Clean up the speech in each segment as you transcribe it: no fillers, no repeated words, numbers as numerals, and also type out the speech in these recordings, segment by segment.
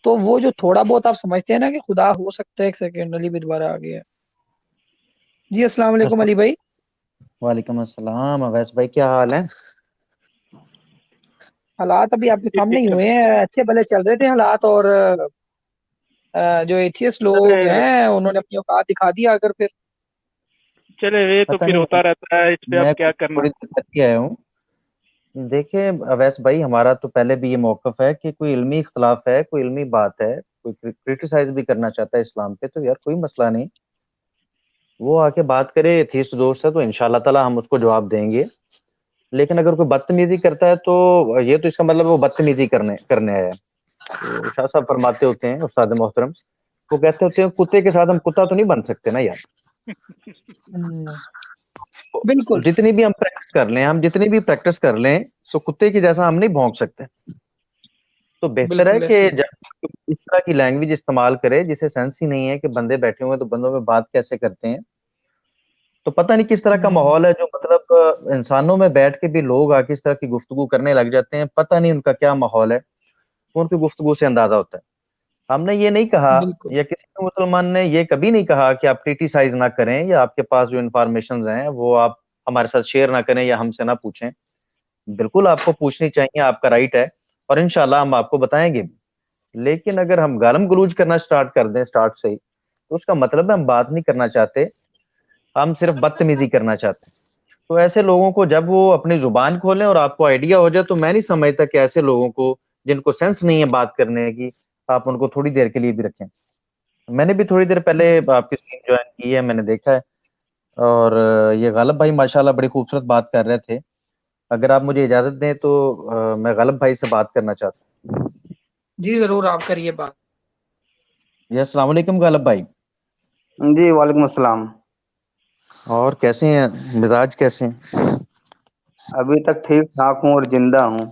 تو وہ جو تھوڑا بہت آپ سمجھتے ہیں نا کہ خدا ہو سکتا ہے، ایک سیکنڈ علی بھی دوبارہ آ گیا ہے۔ جی السلام علیکم علی بھائی۔ وعلیکم السلام اویس بھائی، کیا حال ہے؟ حالات ابھی آپ کے سامنے ہی ہوئے ہیں، اچھے بھلے چل رہے تھے حالات، اور جو ایتھیسٹ لوگ ہیں انہوں نے اپنی اوقات دکھا دیا اگر پھر۔ چلے یہ تو پتہ پھر نہیں، ہوتا رہتا ہے، اس پہ میں اب کیا کرنا۔ تھوڑی دیر کر کے آیا ہوں۔ دیکھیں اویس بھائی، ہمارا تو پہلے بھی یہ موقف ہے کہ کوئی علمی اختلاف ہے، کوئی علمی بات ہے، کوئی کرٹیسائز بھی کرنا چاہتا ہے اسلام پہ، تو یار کوئی مسئلہ نہیں، وہ آ کے بات کرے۔ ایتھیسٹ دوست ہے تو انشاءاللہ تعالی ہم اس کو جواب دیں گے، لیکن اگر کوئی بدتمیزی کرتا ہے تو یہ تو اس کا مطلب وہ بدتمیزی کرنے آیا ہے۔ تو شاہ صاحب فرماتے ہوتے ہیں، استاد محترم، وہ کہتے ہوتے ہیں کتے کے ساتھ ہم کتا تو نہیں بن سکتے نا یار۔ بالکل جتنی بھی ہم پریکٹس کر لیں، جتنی بھی پریکٹس کر لیں، تو کتے کی جیسا ہم نہیں بھونک سکتے۔ تو بہتر ہے بالکل کہ ایسے ہی۔ جب اس طرح کی لینگویج استعمال کرے جسے سینس ہی نہیں ہے کہ بندے بیٹھے ہوئے تو بندوں میں بات کیسے کرتے ہیں، تو پتہ نہیں کس طرح کا ماحول ہے جو مطلب انسانوں میں بیٹھ کے بھی لوگ آ کے اس طرح کی گفتگو کرنے لگ جاتے ہیں، پتہ نہیں ان کا کیا ماحول ہے، ان کی گفتگو سے اندازہ ہوتا ہے۔ ہم نے یہ نہیں کہا، بالکل یا کسی مسلمان نے یہ کبھی نہیں کہا کہ آپ کرٹیسائز نہ کریں، یا آپ کے پاس جو انفارمیشنز ہیں وہ آپ ہمارے ساتھ شیئر نہ کریں یا ہم سے نہ پوچھیں۔ بالکل آپ کو پوچھنی چاہیے، آپ کا رائٹ ہے، اور انشاءاللہ ہم آپ کو بتائیں گے بھی۔ لیکن اگر ہم گالم گلوچ کرنا سٹارٹ کر دیں سٹارٹ سے ہی، تو اس کا مطلب ہے ہم بات نہیں کرنا چاہتے، ہم صرف بدتمیزی کرنا چاہتے ہیں۔ تو ایسے لوگوں کو جب وہ اپنی زبان کھولیں اور آپ کو آئیڈیا ہو جائے، تو میں نہیں سمجھتا کہ ایسے لوگوں کو جن کو سینس نہیں ہے بات کرنے کی، آپ ان کو تھوڑی دیر کے لیے بھی رکھیں۔ میں نے بھی تھوڑی دیر پہلے آپ کی اسٹریم جوائن کی ہے، میں نے دیکھا ہے، اور یہ غالب بھائی ماشاءاللہ بڑی خوبصورت بات کر رہے تھے۔ اگر آپ مجھے اجازت دیں تو میں غالب بھائی سے بات کرنا چاہتا ہوں۔ جی ضرور، آپ کریے بات۔ جی السلام علیکم غالب بھائی۔ جی وعلیکم السلام۔ اور کیسے ہیں، مزاج کیسے ہیں؟ ابھی تک ٹھیک ٹھاک ہوں اور زندہ ہوں۔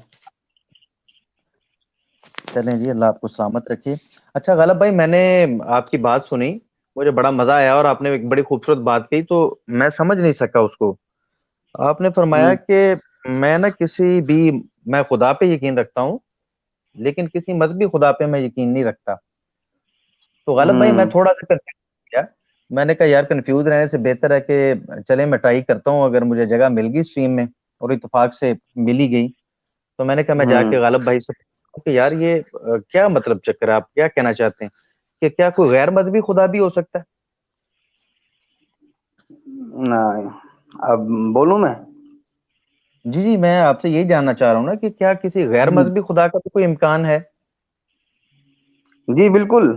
چلیں جی، اللہ آپ کو سلامت رکھے۔ اچھا غالب بھائی، میں نے آپ کی بات سنی، مجھے بڑا مزہ آیا، اور آپ نے ایک بڑی خوبصورت بات کہی، تو میں سمجھ نہیں سکا اس کو۔ آپ نے فرمایا کہ میں نہ کسی بھی، میں خدا پہ یقین رکھتا ہوں لیکن کسی مذہبی خدا پہ میں یقین نہیں رکھتا۔ تو غالب بھائی میں تھوڑا سا کنفیوز کیا، میں نے کہا یار کنفیوز رہنے سے بہتر ہے کہ چلیں میں ٹرائی کرتا ہوں، اگر مجھے جگہ مل گئی اسٹریم میں اور اتفاق سے ملی گئی، تو میں نے کہا میں جا کے غالب بھائی سے پوچھوں کہ یار یہ کیا مطلب چکر ہے، آپ کیا کہنا چاہتے ہیں کہ کیا کوئی غیر مذہبی خدا بھی ہو سکتا ہے؟ اب بولوں میں؟ جی جی، میں آپ سے یہی جاننا چاہ رہا ہوں نا کہ کیا کسی غیر مذہبی خدا کا تو کوئی امکان ہے؟ جی بالکل۔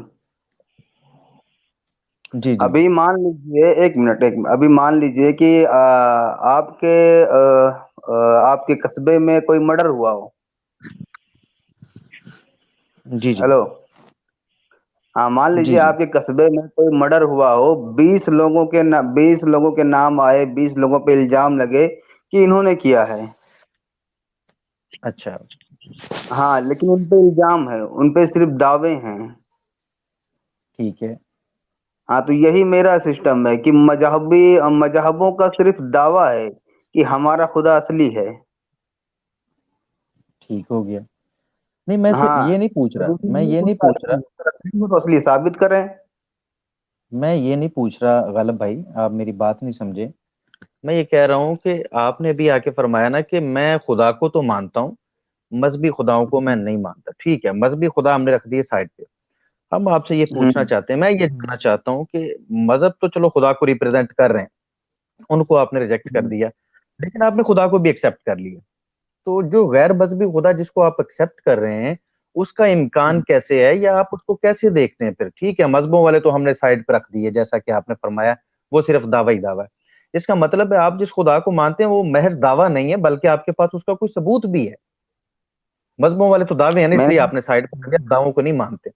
جی جی ابھی مان لیجئے، ایک منٹ، ابھی مان لیجئے کہ آپ کے قصبے میں کوئی مرڈر ہوا ہو۔ جی جی ہیلو، ہاں مان جی لیجئے جی آپ کے قصبے میں کوئی مرڈر ہوا ہو، 20 لوگوں کے نام آئے، 20 لوگوں پہ الزام لگے کہ انہوں نے کیا ہے۔ اچھا ہاں لیکن ان پہ الزام ہے، ان پہ صرف دعوے ہیں۔ ٹھیک ہے، ہاں تو یہی میرا سسٹم ہے کہ مذہبوں کا صرف دعویٰ ہے کہ ہمارا خدا اصلی ہے۔ ٹھیک ہو گیا۔ نہیں میں ہاں یہ نہیں پوچھ رہا، ضروری میں نہیں یہ ان نہیں کا پوچھ رہا، اصلی ہو تو اصلی ثابت کریں۔ میں یہ نہیں پوچھ رہا غالب بھائی، آپ میری بات نہیں سمجھے۔ میں یہ کہہ رہا ہوں کہ آپ نے بھی آ کے فرمایا نا کہ میں خدا کو تو مانتا ہوں، مذہبی خداؤں کو میں نہیں مانتا۔ ٹھیک ہے، مذہبی خدا ہم نے رکھ دیے سائڈ پہ۔ ہم آپ سے یہ پوچھنا چاہتے ہیں، میں یہ جاننا چاہتا ہوں کہ مذہب تو چلو خدا کو ریپرزینٹ کر رہے ہیں، ان کو آپ نے ریجیکٹ کر دیا، لیکن آپ نے خدا کو بھی ایکسیپٹ کر لیا۔ تو جو غیر مذہبی خدا جس کو آپ ایکسیپٹ کر رہے ہیں، اس کا امکان کیسے ہے، یا آپ اس کو کیسے دیکھتے ہیں پھر؟ ٹھیک ہے، مذہبوں والے تو ہم نے سائڈ پہ رکھ دیے، جیسا کہ آپ نے فرمایا وہ صرف دعویٰ ہی دعویٰ ہے۔ اس کا مطلب ہے آپ جس خدا کو مانتے ہیں وہ محض دعویٰ نہیں ہے، بلکہ آپ کے پاس اس کا کوئی ثبوت بھی ہے۔ مذہبوں والے تو دعوے ہیں نا، اس میں لیے آپ نے سائڈ پہ رکھ دیا، دعووں کو نہیں مانتے۔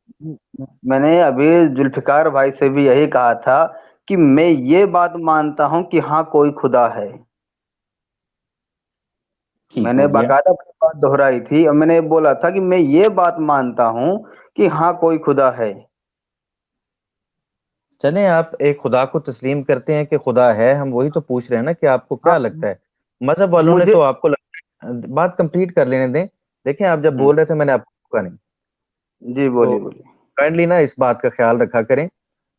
میں نے ابھی ذوالفقار بھائی سے بھی یہی کہا تھا کہ میں یہ بات مانتا ہوں کہ ہاں کوئی خدا ہے۔ ٹھیک میں نے ہو گیا، باقاعدہ بات دہرائی تھی، اور میں نے بولا تھا کہ میں یہ بات مانتا ہوں کہ ہاں کوئی خدا ہے۔ چلیں آپ ایک خدا کو تسلیم کرتے ہیں کہ خدا ہے، ہم وہی تو پوچھ رہے ہیں نا کہ آپ کو کیا لگتا ہے۔ مذہب والوں نے مجھے تو آپ کو بات کمپلیٹ کر لینے دیں، دیکھیں آپ جب بول رہے تھے میں نے آپ کو روکا نہیں۔ جی بولیے بولیے. کائنڈلی نا اس بات کا خیال رکھا کریں.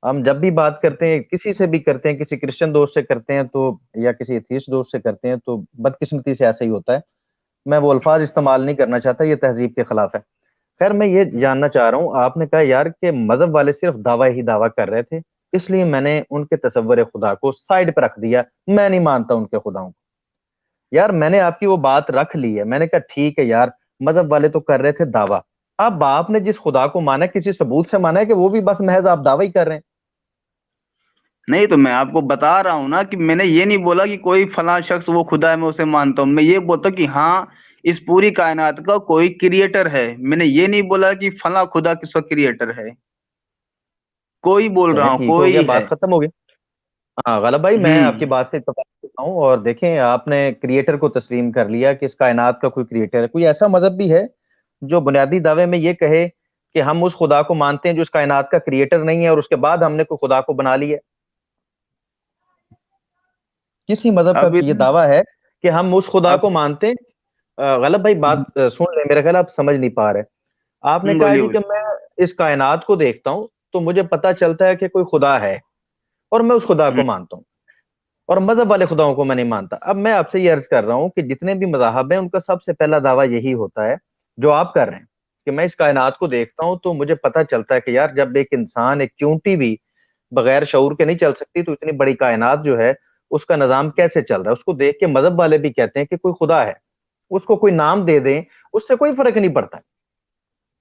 ہم جب بھی بات کرتے ہیں کسی سے بھی کرتے ہیں, کسی کرسچن دوست سے کرتے ہیں تو یا کسی ایتھیسٹ دوست سے کرتے ہیں تو بدقسمتی سے ایسا ہی ہوتا ہے. میں وہ الفاظ استعمال نہیں کرنا چاہتا, یہ تہذیب کے خلاف ہے. خیر میں یہ جاننا چاہ رہا ہوں, آپ نے کہا یار کہ مذہب والے صرف دعویٰ ہی دعویٰ کر رہے تھے, اس لیے میں نے ان کے تصور خدا کو سائڈ پہ رکھ دیا, میں نہیں مانتا ان کے خداؤں کو. یار میں نے آپ کی وہ بات رکھ لی ہے, میں نے کہا ٹھیک ہے یار مذہب والے تو کر رہے تھے دعویٰ, اب آپ نے جس خدا کو مانا کسی ثبوت سے مانا ہے کہ وہ بھی بس محض آپ دعویٰ ہی کر رہے ہیں؟ نہیں تو میں آپ کو بتا رہا ہوں نا کہ میں نے یہ نہیں بولا کہ کوئی فلاں شخص وہ خدا ہے میں اسے مانتا ہوں. میں یہ بولتا ہوں کہ ہاں اس پوری کائنات کا کوئی کریٹر ہے. میں نے یہ نہیں بولا کہ فلاں خدا کس کا کریٹر ہے. کوئی بول رہا چلیں ہوں ٹھیک ہو گیا, کوئی ہے. بات ختم ہو گئی. ہاں غالب بھائی میں آپ کی بات سے اتفاق کرتا ہوں, اور دیکھیں آپ نے کریٹر کو تسلیم کر لیا کہ اس کائنات کا کوئی کریٹر ہے. کوئی ایسا مذہب بھی ہے جو بنیادی دعوے میں یہ کہے کہ ہم اس خدا کو مانتے ہیں جو اس کائنات کا کریٹر نہیں ہے, اور اس کے بعد ہم نے کوئی خدا کو بنا لیا؟ کسی مذہب کا اب یہ دعویٰ ہے کہ ہم اس خدا اب کو مانتے ہیں؟ غالب بھائی بات سن لیں, میرا خیال آپ سمجھ نہیں پا رہے. آپ نے کہا بولیے جی کہ بولیے. میں اس کائنات کو دیکھتا ہوں تو مجھے پتا چلتا ہے کہ کوئی خدا ہے اور میں اس خدا کو مانتا ہوں, اور مذہب والے خداؤں کو میں نہیں مانتا. اب میں آپ سے یہ عرض کر رہا ہوں کہ جتنے بھی مذاہب ہیں ان کا سب سے پہلا دعویٰ یہی ہوتا ہے جو آپ کر رہے ہیں کہ میں اس کائنات کو دیکھتا ہوں تو مجھے پتا چلتا ہے کہ یار جب ایک انسان, ایک چونٹی بھی بغیر شعور کے نہیں چل سکتی, تو اتنی بڑی کائنات جو ہے اس کا نظام کیسے چل رہا ہے. اس کو دیکھ کے مذہب والے بھی کہتے ہیں کہ کوئی خدا ہے. اس کو کوئی نام دے دیں اس سے کوئی فرق نہیں پڑتا,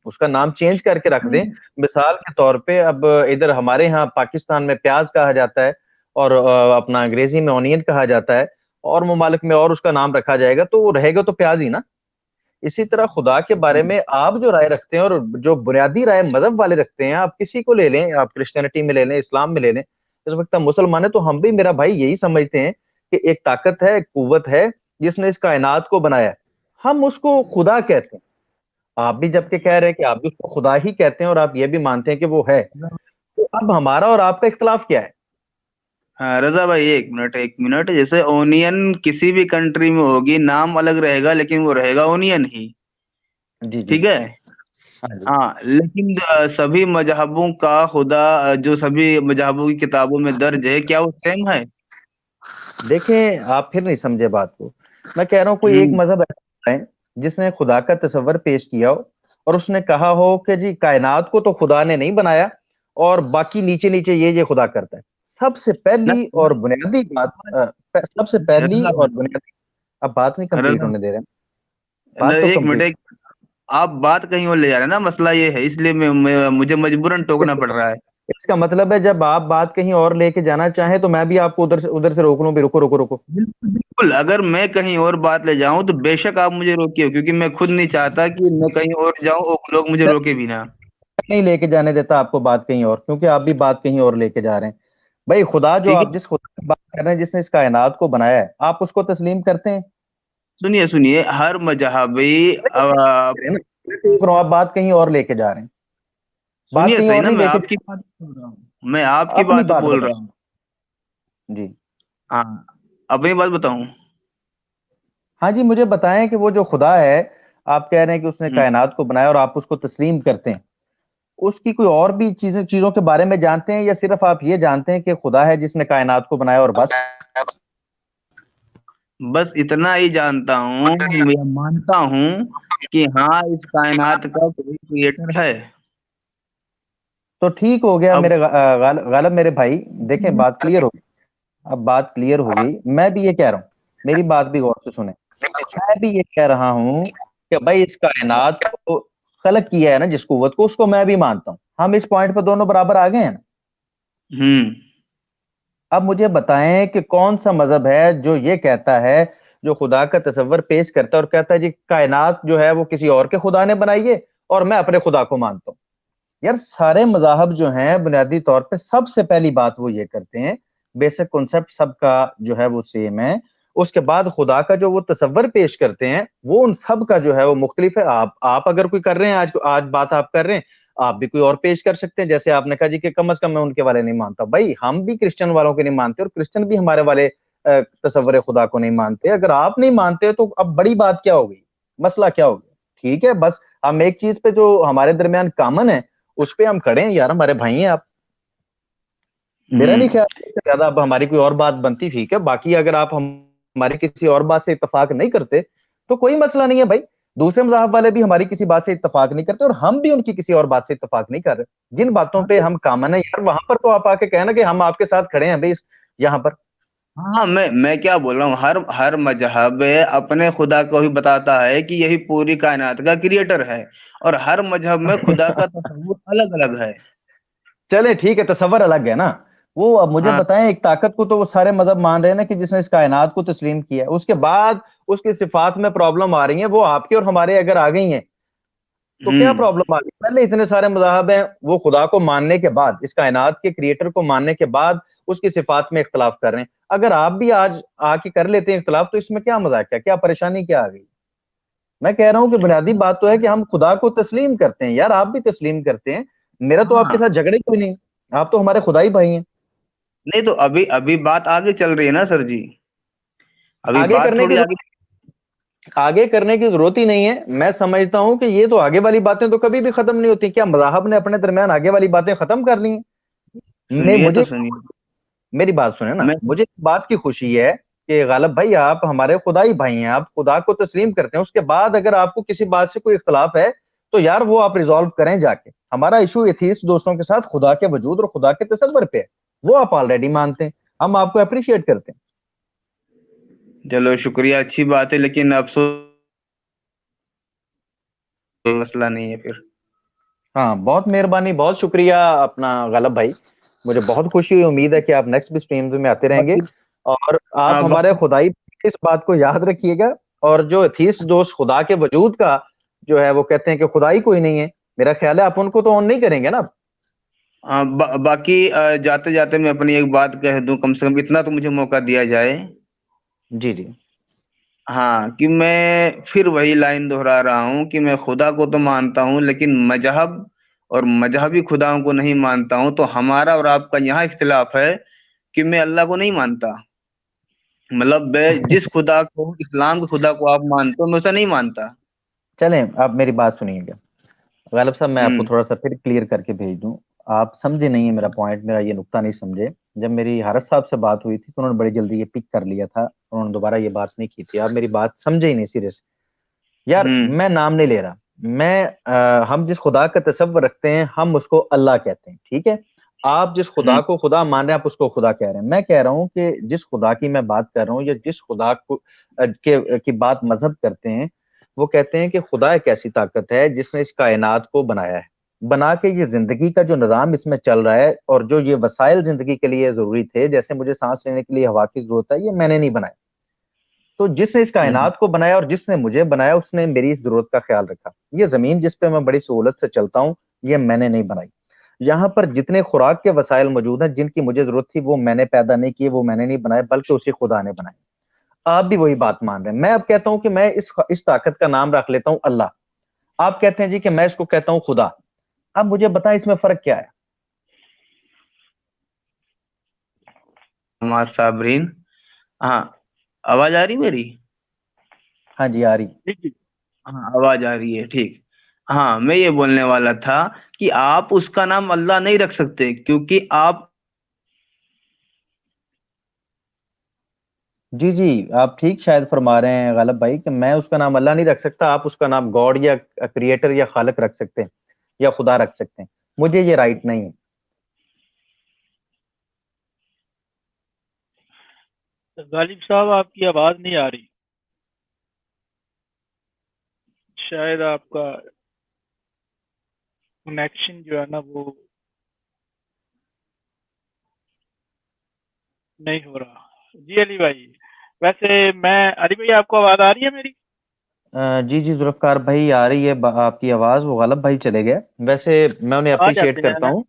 اس کا نام چینج کر کے رکھ دیں. مثال کے طور پہ اب ادھر ہمارے ہاں پاکستان میں پیاز کہا جاتا ہے اور اپنا انگریزی میں اونین کہا جاتا ہے, اور ممالک میں اور اس کا نام رکھا جائے گا تو وہ رہے گا تو پیاز ہی نا. اسی طرح خدا کے بارے میں آپ جو رائے رکھتے ہیں اور جو بنیادی رائے مذہب والے رکھتے ہیں, آپ کسی کو لے لیں, آپ کرسچینٹی میں لے لیں, اسلام میں لے لیں, اس وقت ہم مسلمان ہیں تو ہم بھی میرا بھائی یہی سمجھتے ہیں کہ ایک طاقت ہے, ایک قوت ہے جس نے اس کائنات کو بنایا, ہم اس کو خدا کہتے ہیں. آپ بھی جبکہ کہہ رہے ہیں کہ آپ بھی اس کو خدا ہی کہتے ہیں اور آپ یہ بھی مانتے ہیں کہ وہ ہے, تو اب ہمارا اور آپ کا اختلاف کیا ہے؟ ہاں رضا بھائی ایک منٹ. جیسے اونین کسی بھی کنٹری میں ہوگی نام الگ رہے گا لیکن وہ رہے گا اونین ہی. جی جی ٹھیک ہے. ہاں جی. ہاں لیکن سبھی مذہبوں کا خدا جو سبھی مذہبوں کی کتابوں میں درج ہے کیا وہ سیم ہے؟ دیکھیں آپ پھر نہیں سمجھے بات کو. میں کہہ رہا ہوں کوئی ایک مذہب ایسا ہے جس نے خدا کا تصور پیش کیا ہو اور اس نے کہا ہو کہ جی کائنات کو تو خدا نے نہیں بنایا اور باقی نیچے نیچے یہ خدا کرتا ہے. سب سے پہلی اور بنیادی بات, سب سے پہلی اور بنیادی, اب بات نہیں کمپلیٹ ہونے دے رہے ہیں, بات تو ایک کمپلیٹ. منٹ. آپ بات کہیں اور لے جا رہے ہیں نا, مسئلہ یہ ہے اس لیے مجھے مجبوراً ٹوکنا پڑ رہا ہے. اس کا مطلب ہے جب آپ بات کہیں اور لے کے جانا چاہیں تو میں بھی آپ کو ادھر سے روک لوں بھی, رکو رکو رکو. بالکل اگر میں کہیں اور بات لے جاؤں تو بے شک آپ مجھے روکیے, کیونکہ میں خود نہیں چاہتا کہ میں کہیں اور جاؤں اور لوگ مجھے روکے بھی نہ. نہیں لے کے جانے دیتا آپ کو بات کہیں اور, کیونکہ آپ بھی بات کہیں اور لے کے جا رہے ہیں. بھائی خدا جو ٹھیک ہے. آپ جس خدا کی بات کر رہے ہیں جس نے اس کائنات کو بنایا ہے, آپ اس کو تسلیم کرتے ہیں؟ سنیے ہر مذہبی آپ بات کہیں اور لے کے جا رہے ہیں, بات سنیے کہیں صحیح اور نا, نہیں میں لے کے آپ کی بات بول رہا ہوں, میں آپ کی اپنی بات بات بول بتائیں. رہا ہوں. جی ہاں اپنی بات بتاؤں. ہاں جی مجھے بتائیں کہ وہ جو خدا ہے آپ کہہ رہے ہیں کہ اس نے کائنات کو بنایا اور آپ اس کو تسلیم کرتے ہیں, اس کی کوئی اور بھی چیزوں کے بارے میں جانتے ہیں یا صرف آپ یہ جانتے ہیں کہ خدا ہے جس نے کائنات کو بنایا اور بس؟ بس اتنا ہی جانتا ہوں, میں مانتا ہوں کہ ہاں اس کائنات کا کوئی کریٹر ہے. تو ٹھیک ہو گیا اب میرے غالب میرے بھائی, دیکھیں بات کلیئر ہوگی. اب بات کلیئر ہو گئی. میں بھی یہ کہہ رہا ہوں, میری بات بھی غور سے سنیں, میں بھی یہ کہہ رہا ہوں کہ بھائی اس کائنات کو خلق کیا ہے نا جس قوت کو, اس کو میں بھی مانتا ہوں. ہم اس پوائنٹ پہ دونوں برابر آ گئے ہیں نا. اب مجھے بتائیں کہ کون سا مذہب ہے جو یہ کہتا ہے, جو خدا کا تصور پیش کرتا ہے اور کہتا ہے جی کائنات جو ہے وہ کسی اور کے خدا نے بنائی ہے اور میں اپنے خدا کو مانتا ہوں. یار سارے مذاہب جو ہیں بنیادی طور پہ سب سے پہلی بات وہ یہ کرتے ہیں, بیسک کنسپٹ سب کا جو ہے وہ سیم ہے, اس کے بعد خدا کا جو وہ تصور پیش کرتے ہیں وہ ان سب کا جو ہے وہ مختلف ہے. آپ اگر کوئی کر رہے ہیں, آج بات آپ کر رہے ہیں, آپ بھی کوئی اور پیش کر سکتے ہیں. جیسے آپ نے کہا جی کہ کم از کم میں ان کے والے نہیں مانتا, بھائی ہم بھی کرسچن والوں کے نہیں مانتے اور کرسچن بھی ہمارے والے تصور خدا کو نہیں مانتے. اگر آپ نہیں مانتے تو اب بڑی بات کیا ہوگی, مسئلہ کیا ہوگا؟ ٹھیک ہے بس ہم ایک چیز پہ جو ہمارے درمیان کامن ہے اس پہ ہم کھڑے ہیں یار, ہمارے بھائی ہیں آپ. میرا نہیں خیال زیادہ اب ہماری کوئی اور بات بنتی, ٹھیک ہے, باقی اگر آپ ہماری کسی اور بات سے اتفاق نہیں کرتے تو کوئی مسئلہ نہیں ہے بھائی. دوسرے مذاہب والے بھی ہماری کسی بات سے اتفاق نہیں کرتے اور ہم بھی ان کی کسی اور بات سے اتفاق نہیں کر رہے. جن باتوں پہ ہم کامن ہے یار, وہاں پر تو آپ آ کے کہنا کہ ہم آپ کے ساتھ کھڑے ہیں بھائی یہاں پر. ہاں میں کیا بول رہا ہوں, ہر مذہب اپنے خدا کو ہی بتاتا ہے کہ یہی پوری کائنات کا کریٹر ہے, اور ہر مذہب میں خدا کا تصور الگ الگ ہے. چلے ٹھیک ہے, تصور الگ ہے نا. وہ اب مجھے ہاں بتائیں, ایک طاقت کو تو وہ سارے مذہب مان رہے ہیں نا کہ جس نے اس کائنات کو تسلیم کیا ہے, اس کے بعد اس کی صفات میں پرابلم آ رہی ہیں, وہ آپ کے اور ہمارے اگر آ گئی ہیں تو کیا پرابلم آ گئی؟ پہلے اتنے سارے مذاہب ہیں, وہ خدا کو ماننے کے بعد, اس کائنات کے کریٹر کو ماننے کے بعد اس کی صفات میں اختلاف کر رہے ہیں. اگر آپ بھی آج آ کے کر لیتے ہیں اختلاف, تو اس میں کیا مذاق ہے, کیا پریشانی کیا آ گئی؟ میں کہہ رہا ہوں کہ بنیادی بات تو ہے کہ ہم خدا کو تسلیم کرتے ہیں یار, آپ بھی تسلیم کرتے ہیں. میرا تو آپ کے ہاں, ساتھ جھگڑے کوئی نہیں, آپ تو ہمارے خدا ہی بھائی ہیں. نہیں تو ابھی بات آگے چل رہی ہے نا سر جی, ابھی آگے بات کرنے کی تھوڑی آگے. آگے کرنے کی ضرورت ہی نہیں ہے. میں سمجھتا ہوں کہ یہ تو آگے والی باتیں تو کبھی بھی ختم نہیں ہوتی. کیا مذاہب نے اپنے درمیان آگے والی باتیں ختم کر لی ہیں؟ سنیے تو مجھے سنیے, میری بات سنیں نا, میں مجھے اس بات کی خوشی ہے کہ غالب بھائی آپ ہمارے خدائی بھائی ہیں, آپ خدا کو تسلیم کرتے ہیں. اس کے بعد اگر آپ کو کسی بات سے کوئی اختلاف ہے تو یار وہ آپ ریزالو کریں جا کے. ہمارا ایشو ایتھیسٹ دوستوں کے ساتھ خدا کے وجود اور خدا کے تصور پہ ہے, وہ آپ آلریڈی مانتے ہیں, ہم آپ کو اپریشیٹ کرتے ہیں. چلو شکریہ, اچھی بات ہے, لیکن افسوس کوئی مسئلہ نہیں ہے پھر. ہاں بہت مہربانی, بہت شکریہ اپنا غالب بھائی, مجھے بہت خوشی ہوئی. امید ہے کہ آپ نیکسٹ بھی سٹریمز میں آتے رہیں گے, باقی اور آپ ہمارے باقی خدائی اس بات کو یاد رکھیے گا. اور جو ایتھیسٹ دوست خدا کے وجود کا جو ہے وہ کہتے ہیں کہ خدائی کوئی نہیں ہے, میرا خیال ہے آپ ان کو تو آن نہیں کریں گے نا. باقی جاتے جاتے میں اپنی ایک بات کہہ دوں, کم سے کم اتنا تو مجھے موقع دیا جائے. جی جی. ہاں, کہ میں پھر وہی لائن دہرا رہا ہوں کہ میں خدا کو تو مانتا ہوں لیکن مذہب اور مذہبی خداؤں کو نہیں مانتا ہوں. تو ہمارا اور آپ کا یہاں اختلاف ہے کہ میں اللہ کو نہیں مانتا, مطلب جس خدا کو, اسلام کے خدا کو آپ مانتے ہو, میں اسے نہیں مانتا. چلیں آپ میری بات سنیے گا غالب صاحب, میں آپ کو ہوں تھوڑا سا پھر کلیئر کر کے بھیج دوں. آپ سمجھے نہیں ہے میرا پوائنٹ, میرا یہ نقطہ نہیں سمجھے. جب میری حارث صاحب سے بات ہوئی تھی تو انہوں نے بڑی جلدی یہ پک کر لیا تھا, انہوں نے دوبارہ یہ بات نہیں کی تھی. آپ میری بات سمجھے ہی نہیں سیریس یار. ہوں میں نام نہیں لے رہا, ہم جس خدا کا تصور رکھتے ہیں ہم اس کو اللہ کہتے ہیں, ٹھیک ہے. آپ جس خدا ہوں کو خدا مان رہے ہیں آپ اس کو خدا کہہ رہے ہیں. میں کہہ رہا ہوں کہ جس خدا کی میں بات کر رہا ہوں, یا جس خدا کو کی بات مذہب کرتے ہیں, وہ کہتے ہیں کہ خدا ایک ایسی طاقت ہے جس نے اس کائنات کو بنایا ہے, بنا کے یہ زندگی کا جو نظام اس میں چل رہا ہے, اور جو یہ وسائل زندگی کے لیے ضروری تھے, جیسے مجھے سانس لینے کے لیے ہوا کی ضرورت ہے, یہ میں نے نہیں بنایا. تو جس نے اس ہوں کائنات کو بنایا اور جس نے مجھے بنایا, اس نے میری اس ضرورت کا خیال رکھا. یہ زمین جس پہ میں بڑی سہولت سے چلتا ہوں, یہ میں نے نہیں بنائی. یہاں پر جتنے خوراک کے وسائل موجود ہیں جن کی مجھے ضرورت تھی, وہ میں نے پیدا نہیں کیے, وہ میں نے نہیں بنائے, بلکہ اسی خدا نے بنائے. آپ بھی وہی بات مان رہے ہیں. میں اب کہتا ہوں کہ میں اس طاقت کا نام رکھ لیتا ہوں اللہ. آپ کہتے ہیں جی کہ میں اس کو کہتا ہوں خدا. اب مجھے بتائیں اس میں فرق کیا ہے؟ ہمارے صابرین, ہاں آواز آ رہی میری؟ ہاں جی آ رہی. ہاں آواز آ رہی ہے, ٹھیک. ہاں میں یہ بولنے والا تھا کہ آپ اس کا نام اللہ نہیں رکھ سکتے, کیونکہ آپ جی جی آپ ٹھیک شاید فرما رہے ہیں غالب بھائی کہ میں اس کا نام اللہ نہیں رکھ سکتا, آپ اس کا نام گاڈ یا کریٹر یا خالق رکھ سکتے ہیں, یا خدا رکھ سکتے ہیں. مجھے یہ رائٹ نہیں ہے. غالب صاحب آپ کی آواز نہیں آ رہی, شاید آپ کا کنیکشن جو ہے نا وہ نہیں ہو رہا. جی علی بھائی, ویسے علی بھائی آپ کو آواز آ رہی ہے میری؟ جی جی ذوالفقار بھائی آ رہی ہے آپ کی آواز. وہ غالب بھائی چلے گئے. ویسے میں انہیں آ جاتے اپریشیٹ ہیں کرتا نا. ہوں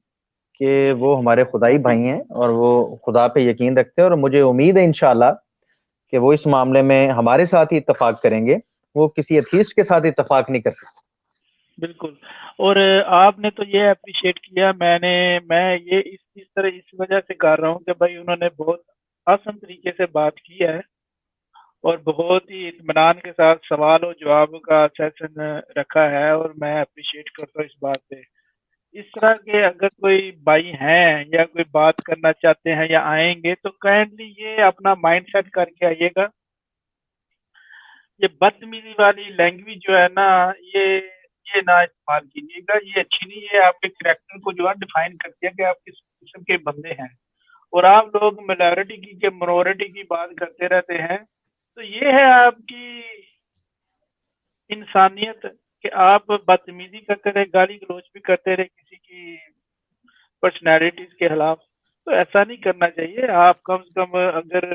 کہ وہ ہمارے خدائی جی بھائی ہیں اور وہ خدا پہ یقین رکھتے ہیں, اور مجھے امید ہے انشاءاللہ کہ وہ اس معاملے میں ہمارے ساتھ ہی اتفاق کریں گے. وہ کسی ایتھیسٹ کے ساتھ اتفاق نہیں کر سکتے. بالکل. اور آپ نے تو یہ اپریشیٹ کیا, میں یہ اس طرح اس وجہ سے کر رہا ہوں کہ بھائی انہوں نے بہت آسان طریقے سے بات کی ہے, اور بہت ہی اطمینان کے ساتھ سوال و جواب کا سیشن رکھا ہے، اور میں اپریشیٹ کرتا ہوں اس بات پہ۔ اس طرح کے اگر کوئی بھائی ہیں یا کوئی بات کرنا چاہتے ہیں یا آئیں گے تو کائنڈلی یہ اپنا مائنڈ سیٹ کر کے آئیے گا۔ یہ بدتمیزی والی لینگویج جو ہے نا، یہ نہ استعمال کیجیے گا، یہ اچھی نہیں ہے، آپ کے کریکٹر کو جو ہے ڈیفائن کرتی ہے کہ آپ کس قسم کے بندے ہیں۔ اور آپ لوگ مائنورٹی کی کہ منورٹی کی بات کرتے رہتے ہیں، تو یہ ہے آپ کی انسانیت کہ آپ بدتمیزی کرتے رہے، گالی گلوچ بھی کرتے رہے کسی کی پرسنالٹیز کے خلاف۔ تو ایسا نہیں کرنا چاہیے۔ آپ کم سے کم اگر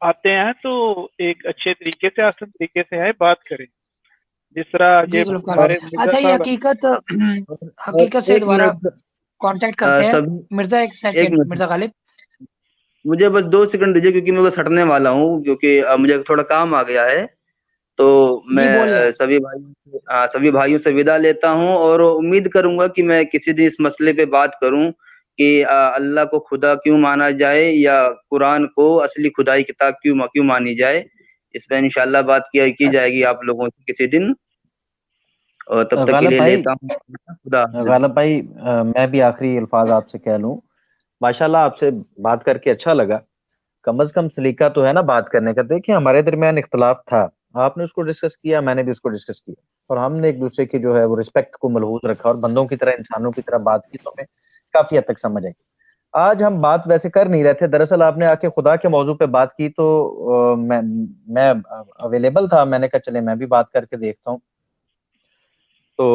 آتے ہیں تو ایک اچھے طریقے سے، آسان طریقے سے آئے، بات کریں، جس طرح جی یہ ذوالفقار ہمارے بھائی، مرزا اچھا یہ صاحب حقیقت سے ایک دوبارہ منٹ کانٹیکٹ کرتے ہیں۔ سب مرزا ایک ایک سیکنڈ، منٹ مرزا غالب۔ مجھے بس 2 سیکنڈ دیجیے، کیونکہ میں بس ہٹنے والا ہوں، کیونکہ مجھے تھوڑا کام آ گیا ہے۔ تو جی بول لیں۔ میں سبھی بھائیوں سے ودا لیتا ہوں، اور امید کروں گا کہ میں کسی دن اس مسئلے پہ بات کروں کہ اللہ کو خدا کیوں مانا جائے، یا قرآن کو اصلی خدائی کتاب کیوں مانی جائے۔ اس پہ انشاءاللہ بات کی جائے گی آپ لوگوں سے کسی دن، اور تب تک کے لیے لیتا ہوں خدا حافظ۔ غالب بھائی میں بھی آخری الفاظ آپ سے کہہ لوں، ماشاءاللہ آپ سے بات کر کے اچھا لگا۔ کم از کم سلیقہ تو ہے نا بات کرنے کا۔ دیکھیں ہمارے درمیان اختلاف تھا، آپ نے اس کو ڈسکس کیا، میں نے بھی اس کو ڈسکس کیا، اور ہم نے ایک دوسرے کی جو ہے وہ رسپیکٹ کو ملحوظ رکھا، اور بندوں کی طرح، انسانوں کی طرح بات کی، تو ہمیں کافی حد تک سمجھ آئی۔ آج ہم بات ویسے کر نہیں رہے تھے، دراصل آپ نے آ کے خدا کے موضوع پہ بات کی، تو میں اویلیبل تھا، میں نے کہا چلے میں بھی بات کر کے دیکھتا ہوں۔ تو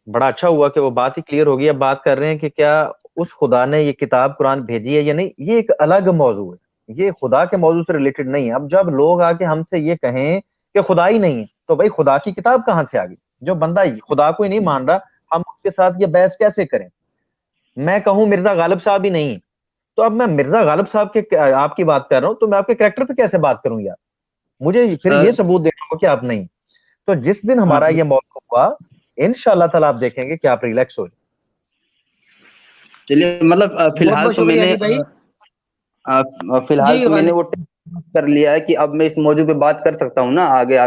بڑا اچھا ہوا کہ وہ بات ہی کلیئر ہو گئی۔ اب بات کر رہے ہیں کہ کیا اس خدا نے یہ کتاب قرآن بھیجی ہے یا نہیں، یہ ایک الگ موضوع ہے، یہ خدا کے موضوع سے ریلیٹڈ نہیں ہے۔ اب جب لوگ آ کے ہم سے یہ کہیں کہ خدا ہی نہیں ہے، تو بھائی خدا کی کتاب کہاں سے آ گئی؟ جو بندہ خدا کو ہی نہیں مان رہا، ہم اس کے ساتھ یہ بحث کیسے کریں؟ میں کہوں مرزا غالب صاحب ہی نہیں، تو اب میں مرزا غالب صاحب کے آپ کی بات کر رہا ہوں، تو میں آپ کے کریکٹر پہ کیسے بات کروں یار؟ مجھے پھر یہ ثبوت دینا ہو کہ آپ نہیں۔ تو جس دن ہمارا یہ موضوع ہوا، انشاءاللہ تعالیٰ آپ دیکھیں گے کہ آپ ریلیکس ہو جائیں۔ چلیے، مطلب فی بہت الحال بہت تو میں شکریہ نے علی بھائی۔ جی غالب، وہ ٹیسٹ کر لیا ہے کہ اب میں اس موضوع پہ بات کر سکتا ہوں نا آگے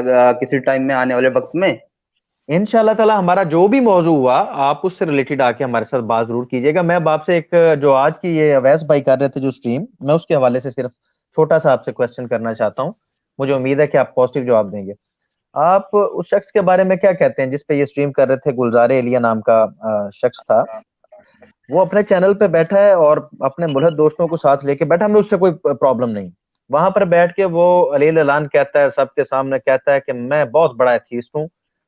کسی ٹائم میں، آنے والے وقت میں۔ انشاءاللہ تعالیٰ ہمارا جو بھی موضوع ہوا، آپ اس سے ریلیٹڈ آ کے ہمارے ساتھ بات ضرور کیجیے گا۔ میں آپ سے ایک جو آج کی یہ اویس بھائی کر رہے تھے جو سٹریم، میں اس کے حوالے سے صرف چھوٹا سا آپ سے کوسچن کرنا چاہتا ہوں، مجھے امید ہے کہ آپ پازیٹیو جواب دیں گے۔ آپ اس شخص کے بارے میں کیا کہتے ہیں جس پہ یہ سٹریم کر رہے تھے؟ گلزار ایلیا نام کا شخص تھا، وہ اپنے چینل پہ بیٹھا ہے اور اپنے ملحد دوستوں کو ساتھ لے کے بیٹھا، ہمیں اس سے کوئی پرابلم نہیں۔ وہاں پر بیٹھ کے وہ علیل اعلان کہتا ہے، سب کے سامنے کہتا ہے کہ میں بہت بڑا ایتھیسٹ ہوں،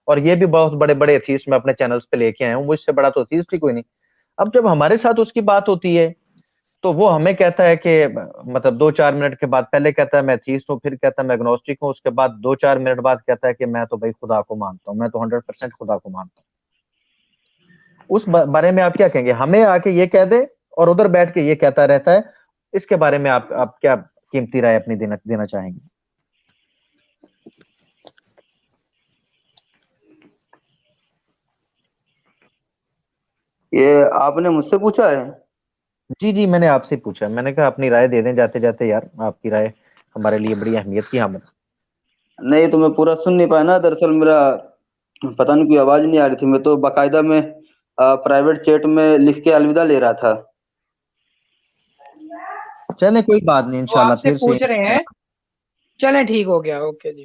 اور یہ بھی بہت بڑے بڑے ایتھیسٹ میں اپنے چینلز پہ لے کے آیا ہوں، وہ اس سے بڑا تو ایتھیسٹ ہی کوئی نہیں۔ اب جب ہمارے ساتھ اس کی بات ہوتی ہے تو وہ ہمیں کہتا ہے کہ مطلب 2-4 منٹ کے بعد پہلے کہتا ہے میں ایتھیسٹ ہوں، پھر کہتا ہے میں اگنوسٹک ہوں، اس کے بعد 2-4 منٹ بعد کہتا ہے کہ میں تو بھائی خدا کو مانتا ہوں، میں تو 100% خدا کو مانتا ہوں۔ اس بارے میں آپ کیا کہیں گے؟ ہمیں آ کے یہ کہہ دے اور ادھر بیٹھ کے یہ کہتا رہتا ہے، اس کے بارے میں آپ کیا قیمتی رائے اپنی دینا چاہیں گے؟ یہ آپ نے مجھ سے پوچھا ہے؟ جی میں نے آپ سے پوچھا، میں نے کہا اپنی رائے دے دیں جاتے جاتے، یار آپ کی رائے ہمارے لیے بڑی اہمیت کی حامل۔ نہیں تو میں پورا سن نہیں پایا نا، دراصل میرا پتہ نہیں کوئی آواز نہیں آ رہی تھی، میں تو باقاعدہ میں پرائیویٹ چیٹ میں لکھ کے الوداع لے رہا تھا۔ چلیں کوئی بات نہیں، وہ انشاءاللہ آپ سے پھر سے پوچھ رہے ہیں، چلیں ٹھیک ہو گیا، اوکے جی۔